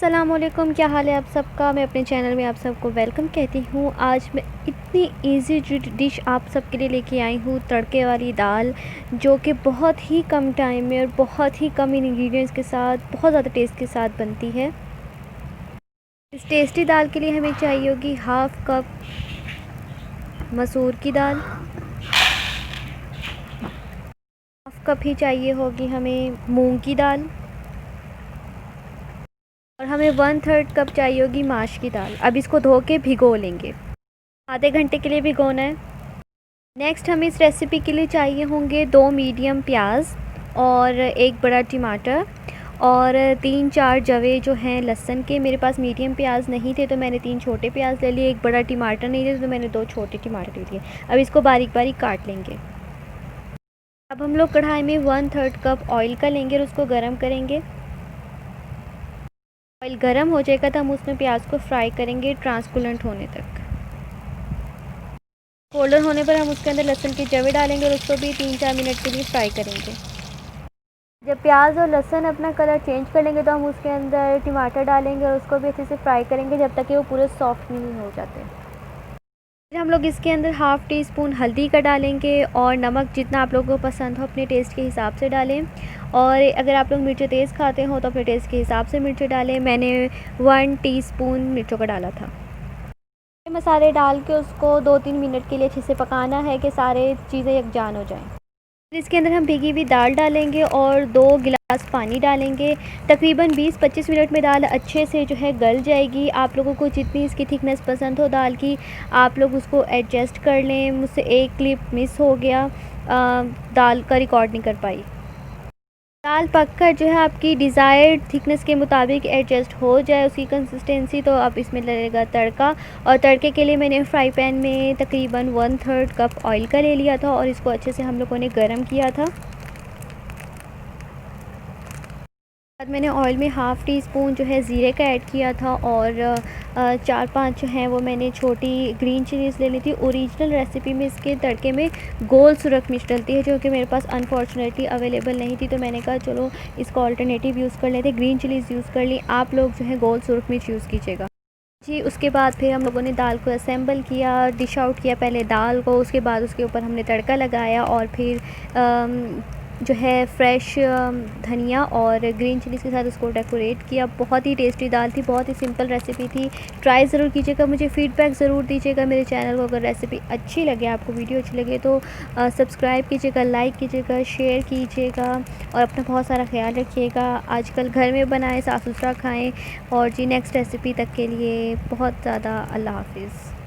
अस्सलामुअलैकुम, क्या हाल है आप सबका। मैं अपने चैनल में आप सबको वेलकम कहती हूँ। आज मैं इतनी इजी डिश आप सबके लिए लेके आई हूँ, तड़के वाली दाल, जो कि बहुत ही कम टाइम में और बहुत ही कम इंग्रेडिएंट्स के साथ बहुत ज़्यादा टेस्ट के साथ बनती है। इस टेस्टी दाल के लिए हमें चाहिए होगी हाफ़ कप मसूर की दाल, हाफ़ कप ही चाहिए होगी हमें मूंग की दाल, और हमें 1/3 कप चाहिए होगी माश की दाल। अब इसको धो के भिगो लेंगे, आधे घंटे के लिए भिगोना है। नेक्स्ट हमें इस रेसिपी के लिए चाहिए होंगे 2 मीडियम प्याज और 1 बड़ा टमाटर और 3-4 जवे जो हैं लहसुन के। मेरे पास मीडियम प्याज नहीं थे तो मैंने 3 छोटे प्याज ले लिए। 1 बड़ा टमाटर नहीं थे तो मैंने 2 छोटे टमाटर ले लिए। अब इसको बारीक बारीक काट लेंगे। अब हम लोग कढ़ाई में 1/3 कप ऑयल का लेंगे और उसको गर्म करेंगे। ऑयल गर्म हो जाएगा तो हम उसमें प्याज को फ्राई करेंगे ट्रांसपेरेंट होने तक। गोल्डन होने पर हम उसके अंदर लहसुन के जवे डालेंगे और उसको भी 3-4 मिनट के लिए फ्राई करेंगे। जब प्याज और लहसुन अपना कलर चेंज कर लेंगे तो हम उसके अंदर टमाटर डालेंगे और उसको भी अच्छे से फ्राई करेंगे जब तक कि वो पूरे सॉफ्ट नहीं हो जाते। फिर हम लोग इसके अंदर हाफ़ टी स्पून हल्दी का डालेंगे और नमक जितना आप लोगों को पसंद हो अपने टेस्ट के हिसाब से डालें। और अगर आप लोग मिर्चें तेज़ खाते हो तो अपने टेस्ट के हिसाब से मिर्चें डालें। मैंने 1 टीस्पून मिर्चों का डाला था। मसाले डाल के उसको 2-3 मिनट के लिए अच्छे से पकाना है कि सारे चीज़ें यकजान हो जाएं। फिर इसके अंदर हम भीगी हुई दाल डालेंगे और 2 गिलास पानी डालेंगे। तकरीबन 20-25 मिनट में दाल अच्छे से जो है गल जाएगी। आप लोगों को जितनी इसकी थिकनेस पसंद हो दाल की, आप लोग उसको एडजस्ट कर लें। मुझसे एक क्लिप मिस हो गया, दाल का रिकॉर्ड नहीं कर पाई। दाल पककर जो है आपकी डिज़ायर्ड थिकनेस के मुताबिक एडजस्ट हो जाए उसकी कंसिस्टेंसी, तो अब इसमें लगेगा तड़का। और तड़के के लिए मैंने फ्राई पैन में तकरीबन 1/3 कप ऑयल का ले लिया था और इसको अच्छे से हम लोगों ने गर्म किया था। बाद मैंने ऑयल में हाफ़ टी स्पून जो है ज़ीरे का ऐड किया था और 4-5 जो हैं वो मैंने छोटी ग्रीन चिलीज़ ले ली थी। ओरिजिनल रेसिपी में इसके तड़के में गोल सुरख मिर्च डलती है जो कि मेरे पास अनफॉर्चुनेटली अवेलेबल नहीं थी, तो मैंने कहा चलो इसका ऑल्टरनेटिव यूज़ कर लेते। ग्रीन चिलीज़ यूज़ कर ली, आप लोग जो है गोल सुरख मिर्च यूज़ कीजिएगा जी। उसके बाद फिर हम लोगों ने दाल को असेंबल किया, डिश आउट किया पहले दाल को, उसके बाद उसके ऊपर हमने तड़का लगाया और फिर जो है फ्रेश धनिया और ग्रीन चिलीज़ के साथ उसको डेकोरेट किया। बहुत ही टेस्टी दाल थी, बहुत ही सिंपल रेसिपी थी। ट्राई ज़रूर कीजिएगा, मुझे फ़ीडबैक ज़रूर दीजिएगा मेरे चैनल को। अगर रेसिपी अच्छी लगे, आपको वीडियो अच्छी लगे तो सब्सक्राइब कीजिएगा, लाइक कीजिएगा, शेयर कीजिएगा और अपना बहुत सारा ख्याल रखिएगा। आजकल घर में बनाएं, साफ़ सुथरा खाएँ। और जी नेक्स्ट रेसिपी तक के लिए बहुत ज़्यादा अल्लाह हाफ़िज़।